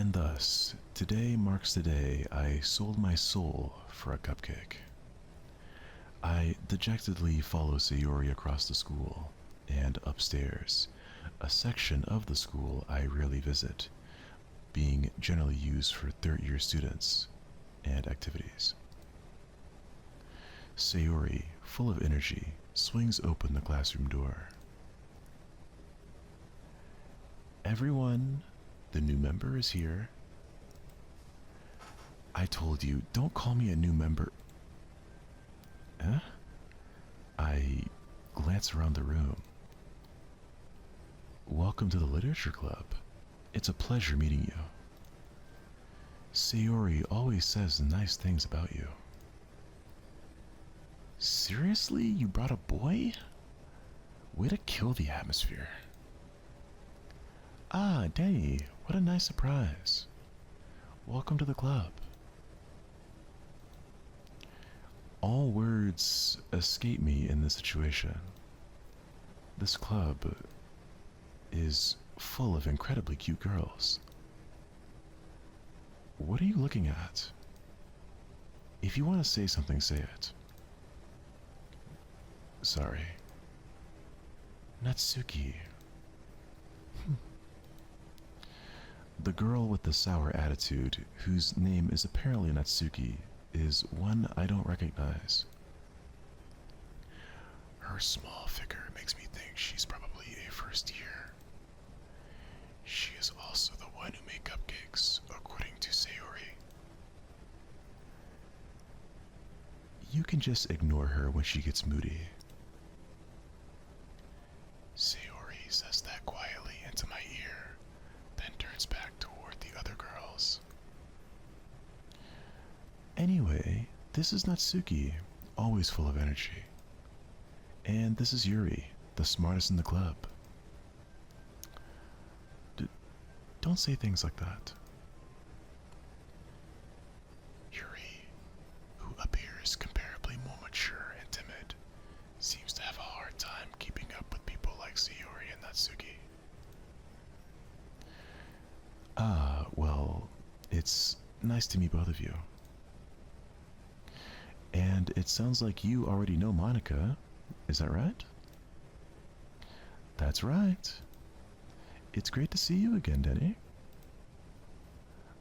And thus, today marks the day I sold my soul for a cupcake. I dejectedly follow Sayori across the school and upstairs, a section of the school I rarely visit, being generally used for third-year students and activities. Sayori, full of energy, swings open the classroom door. Everyone, the new member is here. I told you, don't call me a new member. Huh? I glance around the room. Welcome to the Literature Club. It's a pleasure meeting you. Sayori always says nice things about you. Seriously? You brought a boy? Way to kill the atmosphere. Ah, Danny, what a nice surprise. Welcome to the club. All words escape me in this situation. This club is full of incredibly cute girls. What are you looking at? If you want to say something, say it. Sorry. Natsuki. The girl with the sour attitude, whose name is apparently Natsuki, is one I don't recognize. Her small figure makes me think she's probably a first year. She is also the one who made cupcakes, according to Sayori. You can just ignore her when she gets moody. Sayori says that quietly into my ear, then turns back toward the other girls. Anyway, this is Natsuki, always full of energy. And this is Yuri, the smartest in the club. Don't say things like that. Yuri, who appears comparably more mature and timid, seems to have a hard time keeping up with people like Sayori and Natsuki. Ah, well, it's nice to meet both of you. And it sounds like you already know Monica, is that right? That's right. It's great to see you again, Denny.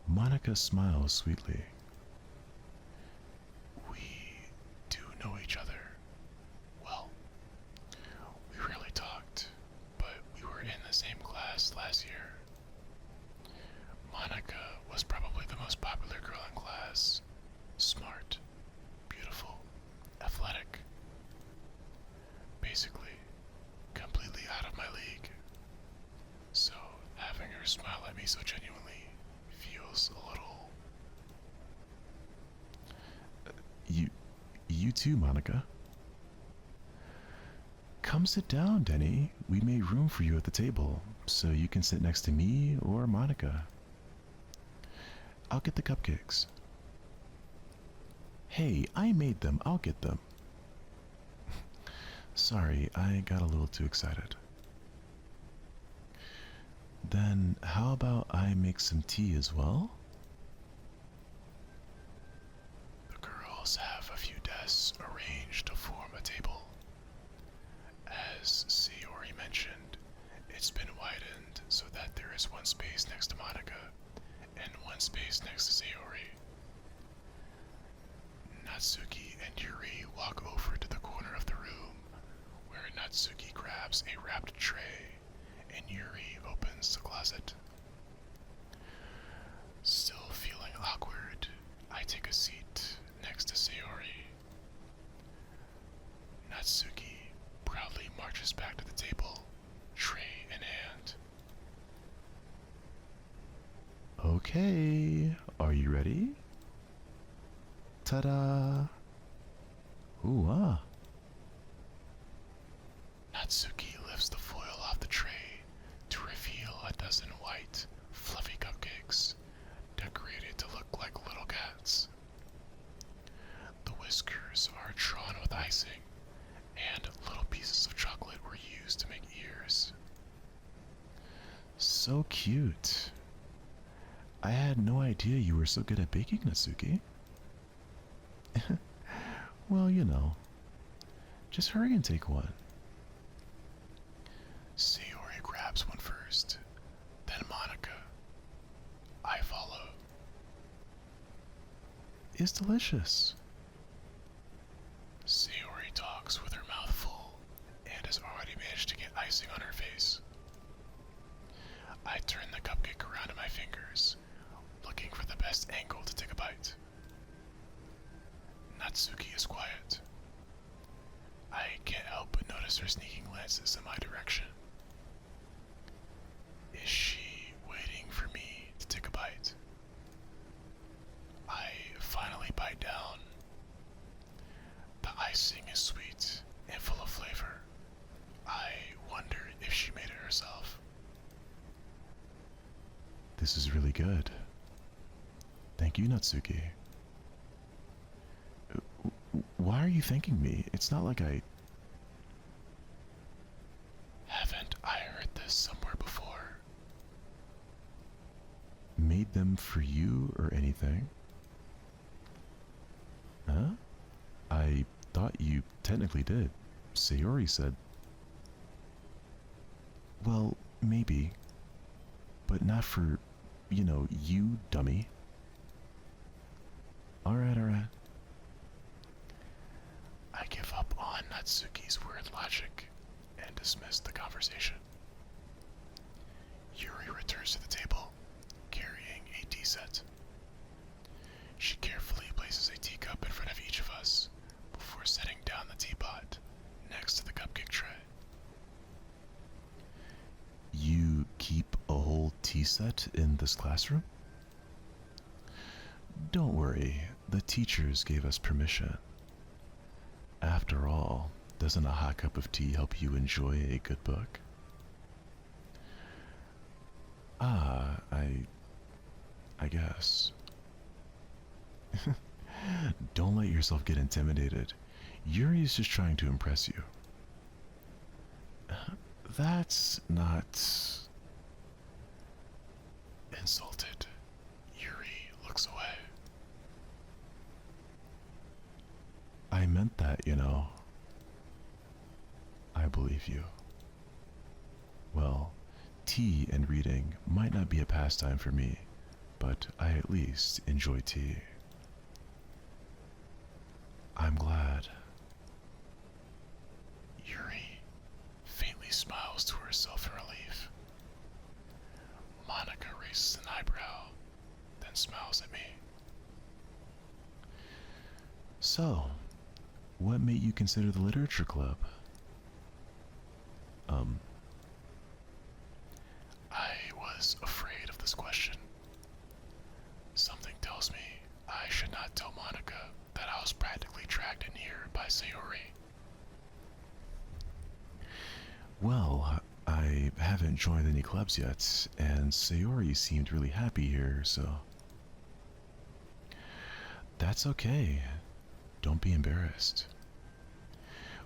Monica smiles sweetly. We do know each other. Well, we rarely talked, but we were in the same class last year. Monica was probably the most popular girl in class. Smart, beautiful, athletic. Basically, completely out of my league. So, having her smile at me so genuinely feels a little... You too, Monica. Come sit down, Denny. We made room for you at the table, so you can sit next to me or Monica. I'll get the cupcakes. Hey, I made them. I'll get them. Sorry, I got a little too excited. Then how about I make some tea as well? The girls have a few desks arranged to form a table. As Sayori mentioned, it's been widened so that there is one space next to Monica and one space next to Sayori. Natsuki and Yuri walk over to the corner of the room, where Natsuki grabs a wrapped tray and Yuri opens the closet. Still feeling awkward, I take a seat next to Sayori. Natsuki proudly marches back to the table, tray in hand. Okay, are you ready? Ta-da! Ooh, ah. Natsuki lifts the foil off the tray to reveal a dozen white, fluffy cupcakes, decorated to look like little cats. The whiskers are drawn with icing, and little pieces of chocolate were used to make ears. So cute. I had no idea you were so good at baking, Natsuki. Well, just hurry and take one. Sayori grabs one first, then Monica. I follow. It's delicious. Sayori talks with her mouth full and has already managed to get icing on her face. I turn the cupcake around in my fingers, looking for the best angle to take a bite. Natsuki is quiet. I can't help but notice her sneaking glances in my direction. Is she waiting for me to take a bite? I finally bite down. The icing is sweet and full of flavor. I wonder if she made it herself. This is really good. Thank you, Natsuki. Why are you thanking me? It's not like I... Haven't I heard this somewhere before? Made them for you or anything? Huh? I thought you technically did. Sayori said... Well, maybe. But not for, you, dummy. Alright. I give up on Natsuki's weird logic and dismiss the conversation. Yuri returns to the table, carrying a tea set. She carefully places a teacup in front of each of us before setting down the teapot next to the cupcake tray. You keep a whole tea set in this classroom? Don't worry, the teachers gave us permission. After all, doesn't a hot cup of tea help you enjoy a good book? I guess. Don't let yourself get intimidated. Yuri's just trying to impress you. That's not... Insulted, Yuri looks away. I meant that, I believe you. Well, tea and reading might not be a pastime for me, but I at least enjoy tea. I'm glad. Yuri faintly smiles to herself in relief. Monica raises an eyebrow, then smiles at me. So, what made you consider the literature club? I was afraid of this question. Something tells me I should not tell Monica that I was practically dragged in here by Sayori. Well, I haven't joined any clubs yet, and Sayori seemed really happy here, so... That's okay. Don't be embarrassed.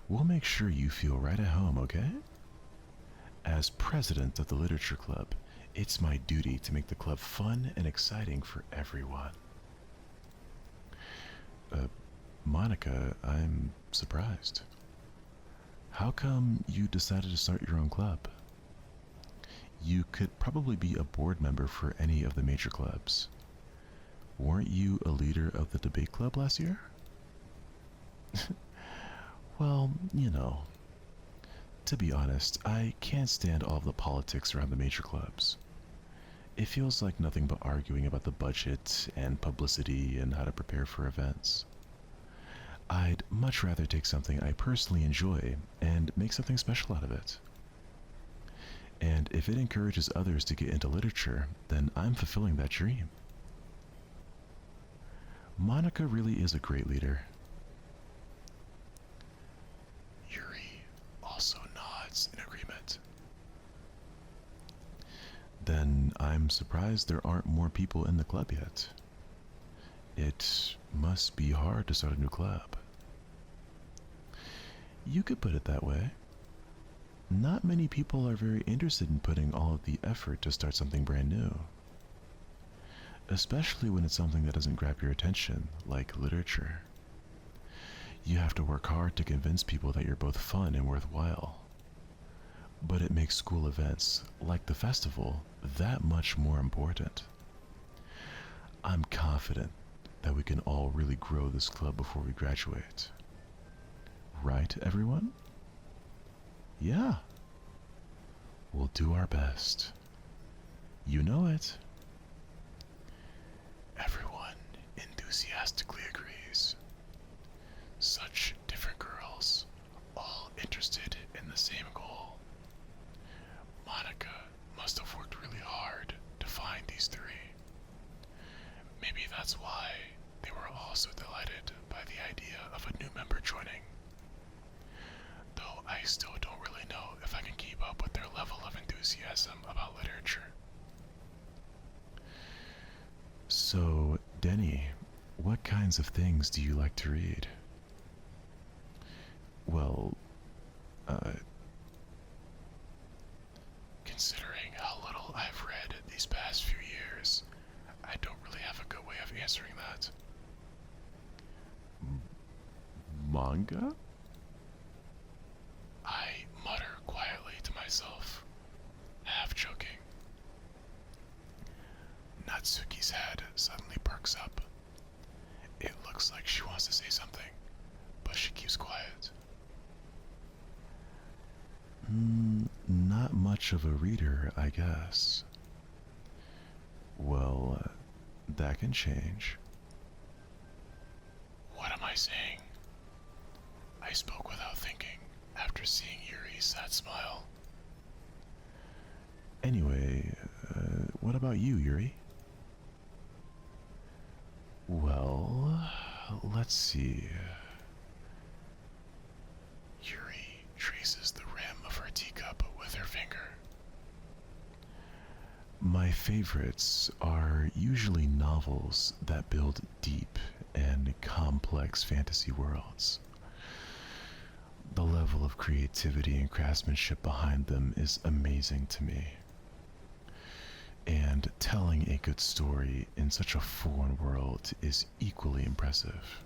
We'll make sure you feel right at home, okay? As president of the literature club, it's my duty to make the club fun and exciting for everyone. Monica, I'm surprised. How come you decided to start your own club? You could probably be a board member for any of the major clubs. Weren't you a leader of the debate club last year? Well, to be honest, I can't stand all of the politics around the major clubs. It feels like nothing but arguing about the budget and publicity and how to prepare for events. I'd much rather take something I personally enjoy and make something special out of it. And if it encourages others to get into literature, then I'm fulfilling that dream. Monica really is a great leader. Yuri also nods in agreement. Then I'm surprised there aren't more people in the club yet. It must be hard to start a new club. You could put it that way. Not many people are very interested in putting all of the effort to start something brand new. especially when it's something that doesn't grab your attention, like literature. You have to work hard to convince people that you're both fun and worthwhile. But it makes school events, like the festival, that much more important. I'm confident that we can all really grow this club before we graduate. Right, everyone? Yeah. We'll do our best. You know it. Everyone enthusiastically agrees. Such different girls, all interested in the same goal. Monica must have worked really hard to find these three. Maybe that's why they were all so delighted by the idea of a new member joining. Though I still don't really know if I can keep up with their level of enthusiasm about literature. So, Denny, what kinds of things do you like to read? Well, considering how little I've read these past few years, I don't really have a good way of answering that. Manga? I mutter quietly to myself, half joking. Natsuki's head suddenly perks up. It looks like she wants to say something, but she keeps quiet. Not much of a reader, I guess. Well, that can change. What am I saying? I spoke without thinking after seeing Yuri's sad smile. Anyway, what about you, Yuri? Well, let's see. Yuri traces the rim of her teacup with her finger. My favorites are usually novels that build deep and complex fantasy worlds. The level of creativity and craftsmanship behind them is amazing to me. And telling a good story in such a foreign world is equally impressive.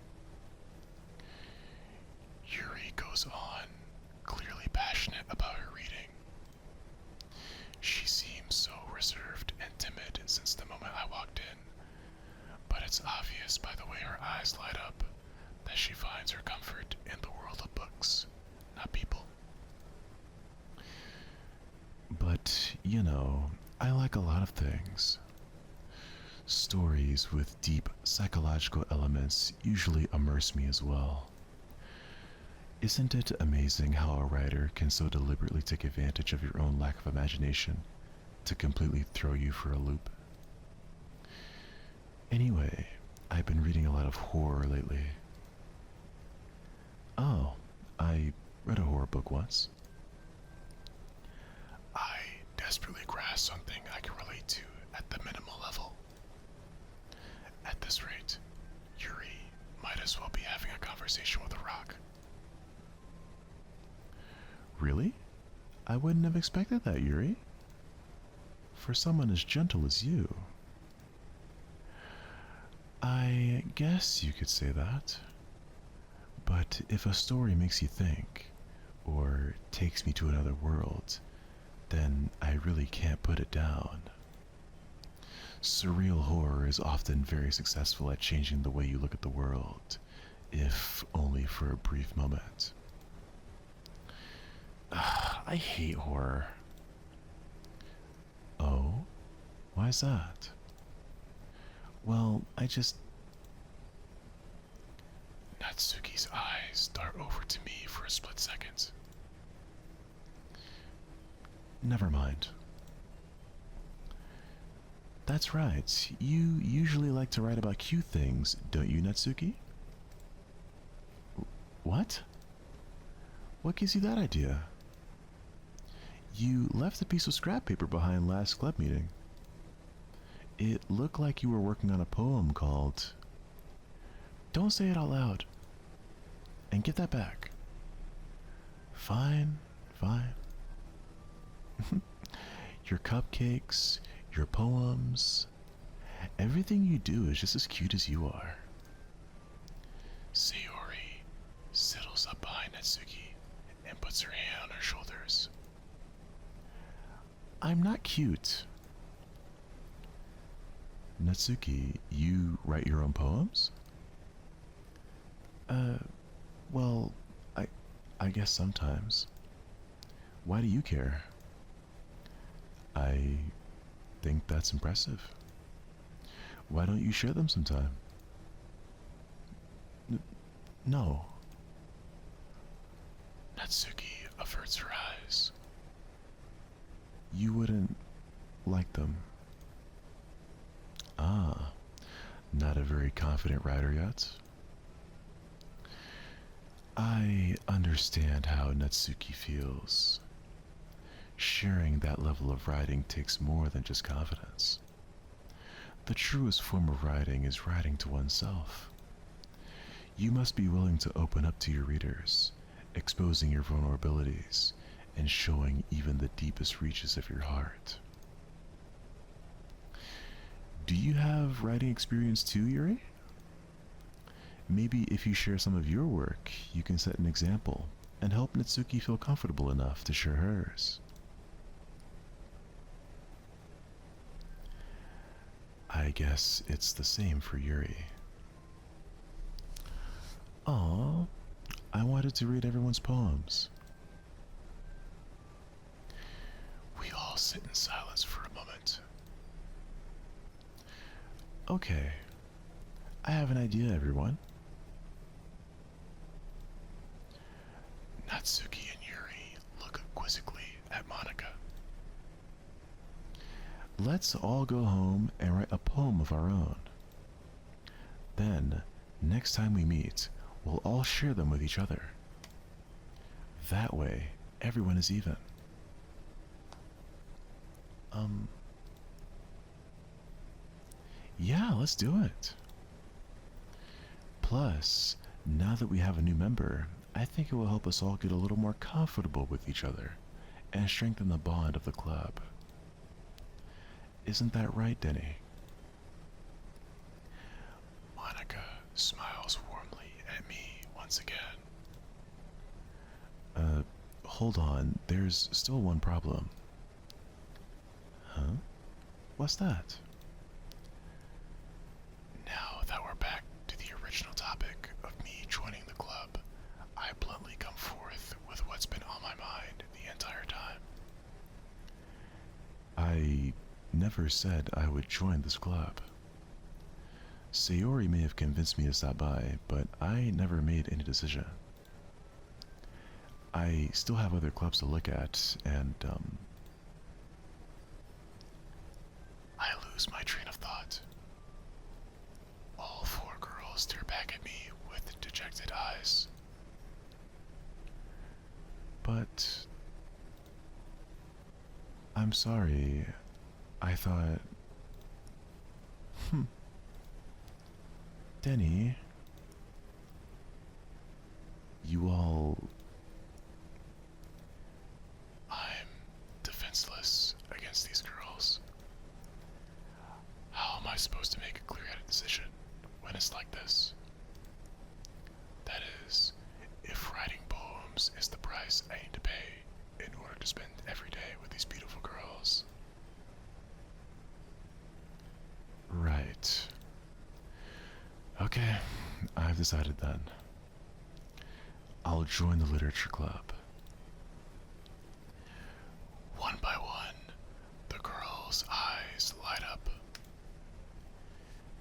Yuri goes on, clearly passionate about her reading. She seems so reserved and timid since the moment I walked in, but it's obvious by the way her eyes light up that she finds her comfort in the world of books, not people. But, you know, I like a lot of things. Stories with deep psychological elements usually immerse me as well. Isn't it amazing how a writer can so deliberately take advantage of your own lack of imagination to completely throw you for a loop? Anyway, I've been reading a lot of horror lately. Oh, I read a horror book once. I desperately grasp something I can relate to at the minimal level. At this rate, Yuri might as well be having a conversation with a rock. Really? I wouldn't have expected that, Yuri. For someone as gentle as you. I guess you could say that. But if a story makes you think, or takes me to another world, then I really can't put it down. Surreal horror is often very successful at changing the way you look at the world, if only for a brief moment. I hate horror. Oh? Why's that? Well, Natsuki's eyes dart over to me for a split second. Never mind. That's right. You usually like to write about cute things, don't you, Natsuki? What? What gives you that idea? You left a piece of scrap paper behind last club meeting. It looked like you were working on a poem called... Don't say it out loud. And get that back. Fine, fine. Your cupcakes, your poems, Everything you do is just as cute as you are. Sayori settles up behind Natsuki and puts her hand on her shoulders. I'm not cute. Natsuki, you write your own poems? Well, I guess sometimes. Why do you care? I think that's impressive. Why don't you share them sometime? No. Natsuki averts her eyes. You wouldn't like them. Ah, not a very confident writer yet? I understand how Natsuki feels. Sharing that level of writing takes more than just confidence. The truest form of writing is writing to oneself. You must be willing to open up to your readers, exposing your vulnerabilities, and showing even the deepest reaches of your heart. Do you have writing experience too, Yuri? Maybe if you share some of your work, you can set an example and help Natsuki feel comfortable enough to share hers. I guess it's the same for Yuri. Aw, I wanted to read everyone's poems. We all sit in silence for a moment. Okay, I have an idea, everyone. Natsuki and Yuri look quizzically at Monica. Let's all go home and write a poem of our own. Then, next time we meet, we'll all share them with each other. That way, everyone is even. Yeah, let's do it. Plus, now that we have a new member, I think it will help us all get a little more comfortable with each other and strengthen the bond of the club. Isn't that right, Denny? Monica smiles warmly at me once again. Hold on, there's still one problem. Huh? What's that? Now that we're back to the original topic of me joining the club, I bluntly come forth with what's been on my mind the entire time. I never said I would join this club. Sayori may have convinced me to stop by, but I never made any decision. I still have other clubs to look at, and, I lose my train of thought. All four girls stare back at me with dejected eyes. But I'm sorry. I thought... Denny... You all... I'm defenseless against these girls. How am I supposed to make a clear-headed decision when it's like this? That is, if writing poems is the price I need to pay in order to spend every day with these beautiful girls. Right. Okay, I've decided then. I'll join the literature club. One by one, the girls' eyes light up.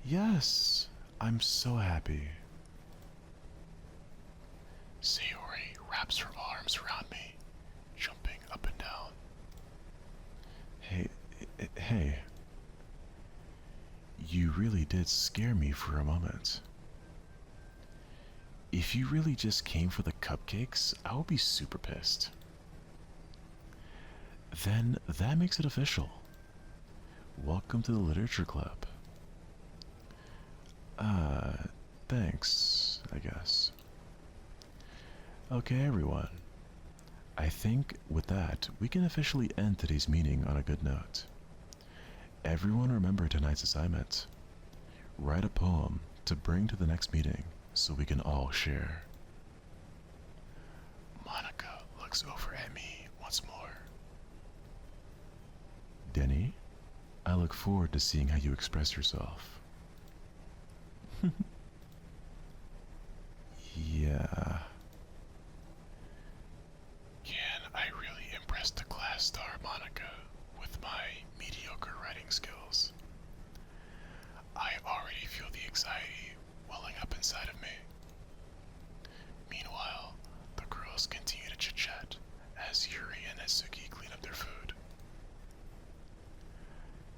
Yes, I'm so happy. Sayori wraps her arms around me, jumping up and down. Hey. You really did scare me for a moment. If you really just came for the cupcakes, I would be super pissed. Then that makes it official. Welcome to the literature club. Thanks, I guess. Okay, everyone. I think with that, we can officially end today's meeting on a good note. Everyone remember tonight's assignment. Write a poem to bring to the next meeting so we can all share. Monica looks over at me once more. Denny, I look forward to seeing how you express yourself. Yeah. Can I really impress the class star Monica with my mediocre writing skills? I already feel the anxiety welling up inside of me. Meanwhile, the girls continue to chit-chat as Yuri and Natsuki clean up their food.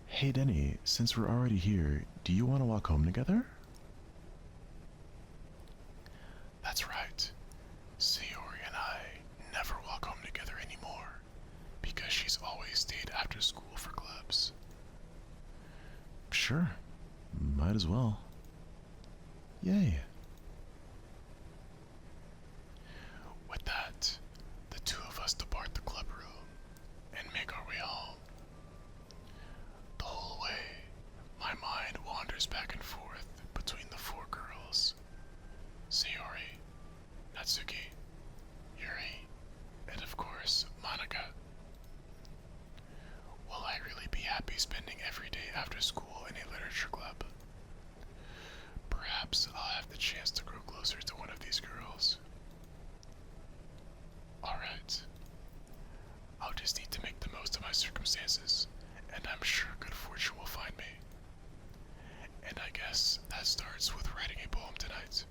Hey Denny, since we're already here, do you want to walk home together? That's right. Sayori and I never walk home together anymore because she's always stayed after school for clubs. Sure, might as well. Yay. With that, the two of us depart the club room and make our way home. The whole way, my mind wanders back and forth between the four girls. Sayori, Natsuki, Yuri, and of course, Monica. Will I really be happy spending every day after school in a literature club? Perhaps I'll have the chance to grow closer to one of these girls. Alright. I'll just need to make the most of my circumstances, and I'm sure good fortune will find me. And I guess that starts with writing a poem tonight.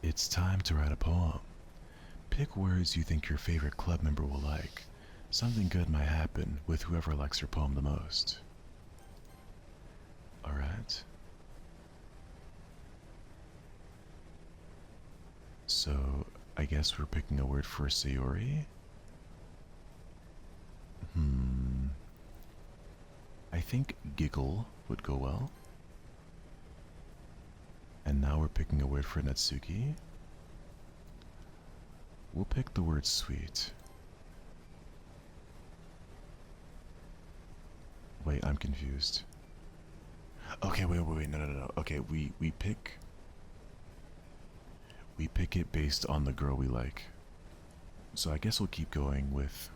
It's time to write a poem. Pick words you think your favorite club member will like. Something good might happen with whoever likes your poem the most. Alright. So, I guess we're picking a word for Sayori? I think giggle would go well. And now we're picking a word for Natsuki. We'll pick the word sweet. Wait, I'm confused. Okay, wait, no. Okay, we pick it based on the girl we like. So I guess we'll keep going with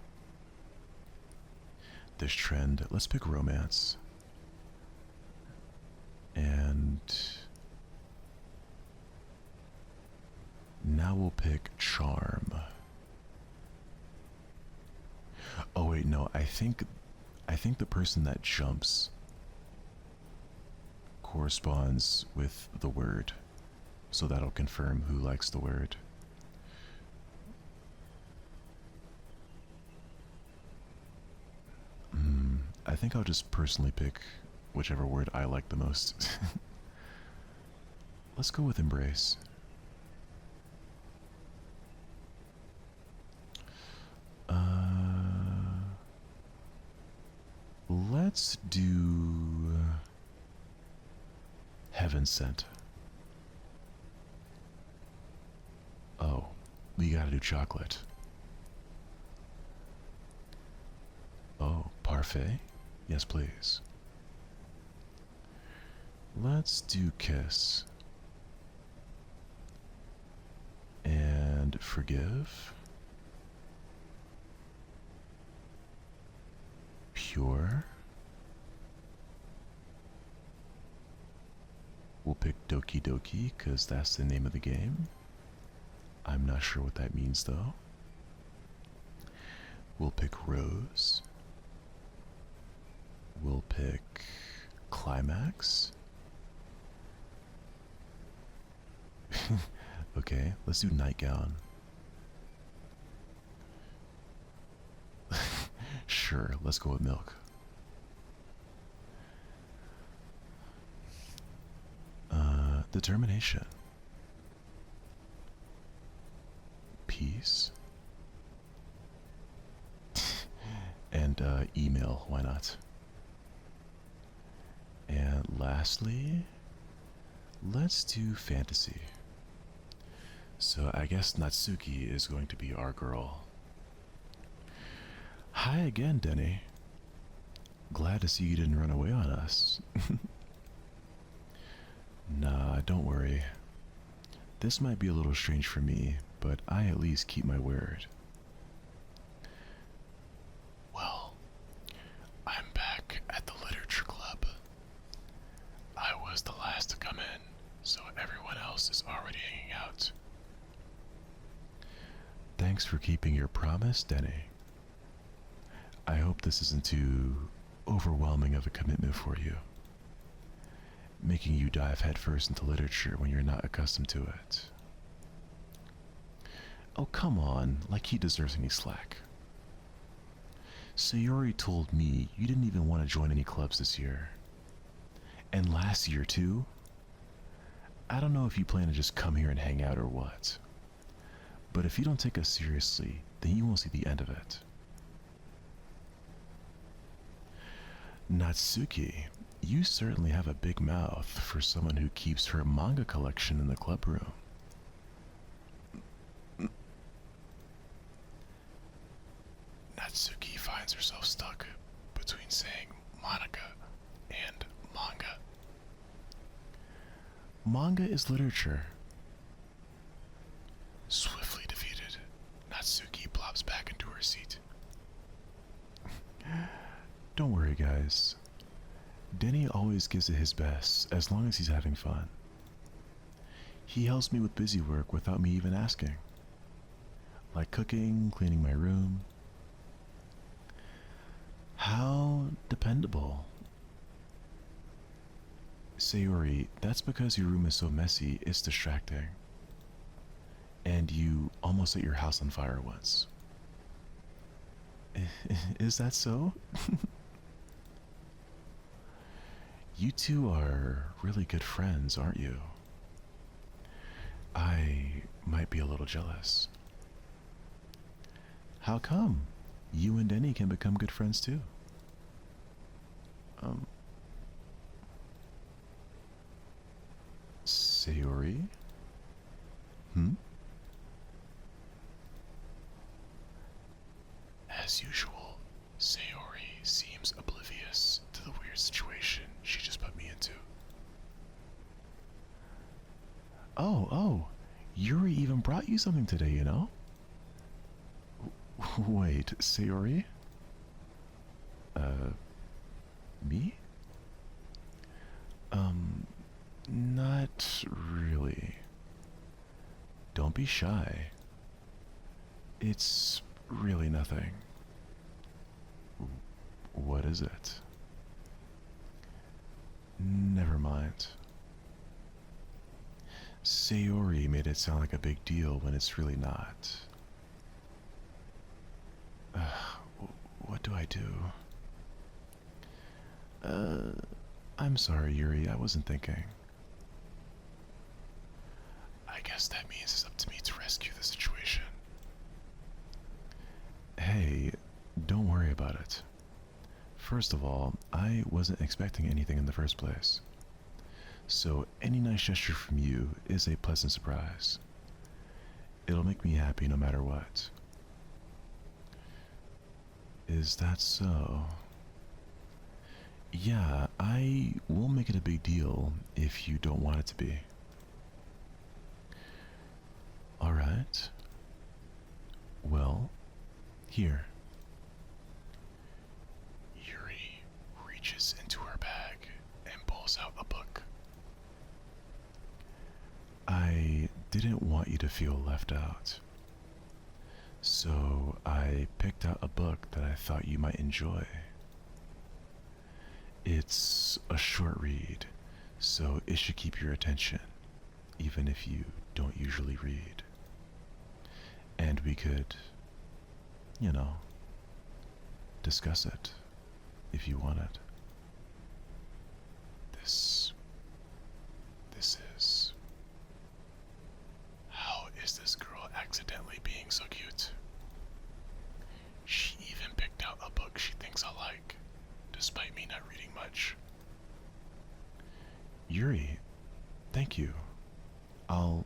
this trend. Let's pick romance. And now we'll pick charm. Oh wait, no, I think the person that jumps corresponds with the word. So that'll confirm who likes the word. I think I'll just personally pick whichever word I like the most. Let's go with embrace. Let's do heaven sent. Oh, we gotta do chocolate. Oh, parfait? Yes, please. Let's do kiss. And forgive. Pure. We'll pick Doki Doki because that's the name of the game. I'm not sure what that means though. We'll pick Rose. We'll pick Climax. Okay, let's do Nightgown. Sure, let's go with Milk. Determination. Peace. And email, why not? And lastly, let's do fantasy. So I guess Natsuki is going to be our girl. Hi again, Denny. Glad to see you didn't run away on us. Nah, don't worry. This might be a little strange for me, but I at least keep my word. Well, I'm back at the literature club. I was the last to come in, so everyone else is already hanging out. Thanks for keeping your promise, Denny. I hope this isn't too overwhelming of a commitment for you, making you dive headfirst into literature when you're not accustomed to it. Oh, come on, like he deserves any slack. Sayori told me you didn't even want to join any clubs this year. And last year, too? I don't know if you plan to just come here and hang out or what. But if you don't take us seriously, then you won't see the end of it. Natsuki, you certainly have a big mouth for someone who keeps her manga collection in the club room. Natsuki finds herself stuck between saying Monica and manga. Manga is literature. Swiftly defeated, Natsuki plops back into her seat. Don't worry, guys. Denny always gives it his best as long as he's having fun. He helps me with busy work without me even asking. Like cooking, cleaning my room. How dependable. Sayori, that's because your room is so messy, it's distracting. And you almost set your house on fire once. Is that so? You two are really good friends, aren't you? I might be a little jealous. How come? You and Denny can become good friends too. Sayori? Hmm? As usual, Sayori seems oblivious to the weird situation she just put me into. Oh, Yuri even brought you something today, you know? Wait, Sayori? Me? Not really. Don't be shy. It's really nothing. What is it? Never mind. Sayori made it sound like a big deal when it's really not. What do I do? I'm sorry, Yuri, I wasn't thinking. I guess that means it's up to me to rescue the situation. Hey, don't worry about it. First of all, I wasn't expecting anything in the first place. So any nice gesture from you is a pleasant surprise. It'll make me happy no matter what. Is that so? Yeah, I won't make it a big deal if you don't want it to be. Alright. Well, here. Yuri reaches into her bag and pulls out a book. I didn't want you to feel left out. So I picked out a book that I thought you might enjoy. It's a short read, so it should keep your attention, even if you don't usually read. And we could, discuss it if you wanted. This is... How is this girl accidentally being so cute? She even picked out a book she thinks I like, despite me not reading much. Yuri, thank you. I'll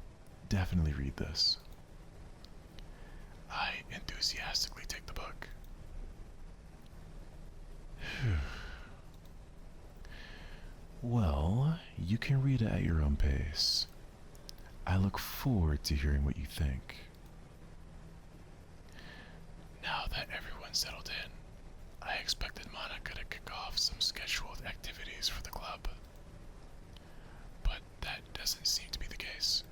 definitely read this. I enthusiastically take the book. Well, you can read it at your own pace. I look forward to hearing what you think. Now that everyone's settled in, I expected Monica to kick off some scheduled activities for the club. But that doesn't seem to be the case.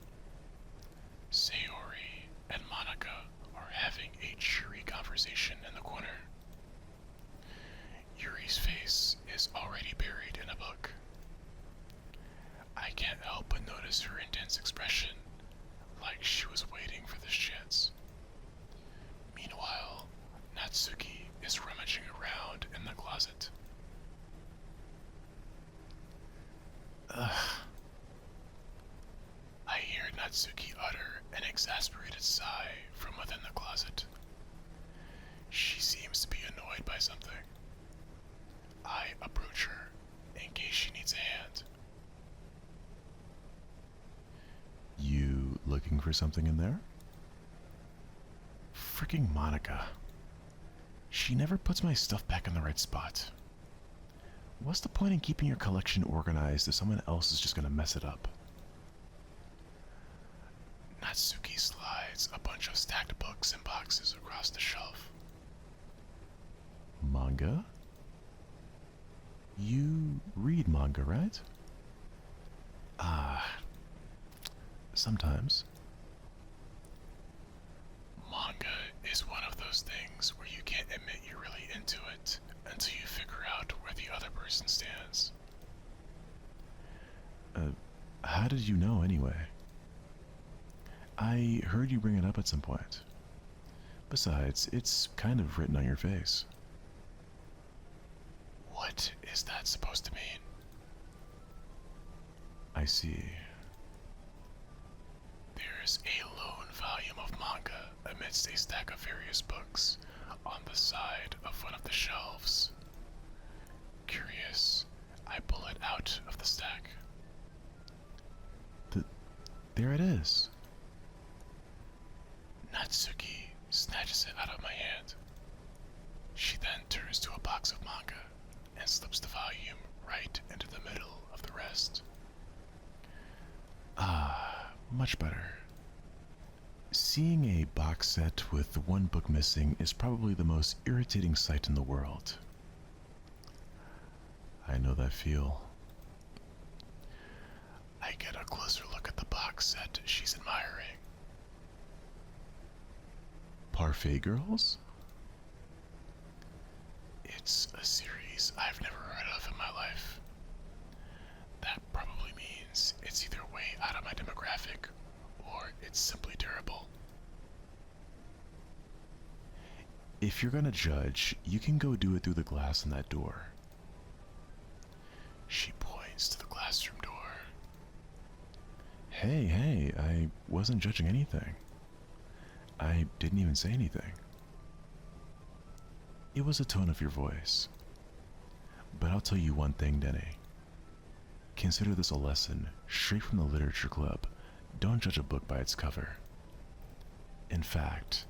Sayori and Monica are having a cheery conversation in the corner. Yuri's face is already buried in a book. I can't help but notice her intense expression, like she was waiting for this chance. Meanwhile, Natsuki is rummaging around in the closet. Ugh. I hear Natsuki utter an exasperated sigh from within the closet. She seems to be annoyed by something. I approach her in case she needs a hand. You looking for something in there? Freaking Monica. She never puts my stuff back in the right spot. What's the point in keeping your collection organized if someone else is just gonna mess it up? Natsuki slides a bunch of stacked books and boxes across the shelf. Manga? You read manga, right? Ah, sometimes. Manga is one of those things where you can't admit you're really into it until you figure out where the other person stands. How did you know anyway? I heard you bring it up at some point. Besides, it's kind of written on your face. What is that supposed to mean? I see. There's a lone volume of manga amidst a stack of various books on the side of one of the shelves. Curious, I pull it out of the stack. There it is. Natsuki snatches it out of my hand. She then turns to a box of manga and slips the volume right into the middle of the rest. Ah, much better. Seeing a box set with one book missing is probably the most irritating sight in the world. I know that feel. I get a closer look at the box set she's admiring. Parfait Girls? It's a series I've never heard of in my life. That probably means it's either way out of my demographic, or it's simply terrible. If you're gonna judge, you can go do it through the glass in that door. She points to the classroom door. Hey, I wasn't judging anything. I didn't even say anything. It was the tone of your voice. But I'll tell you one thing, Denny. Consider this a lesson straight from the literature club. Don't judge a book by its cover. In fact,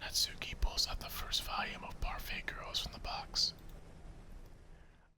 Natsuki pulls out the first volume of Parfait Girls from the box.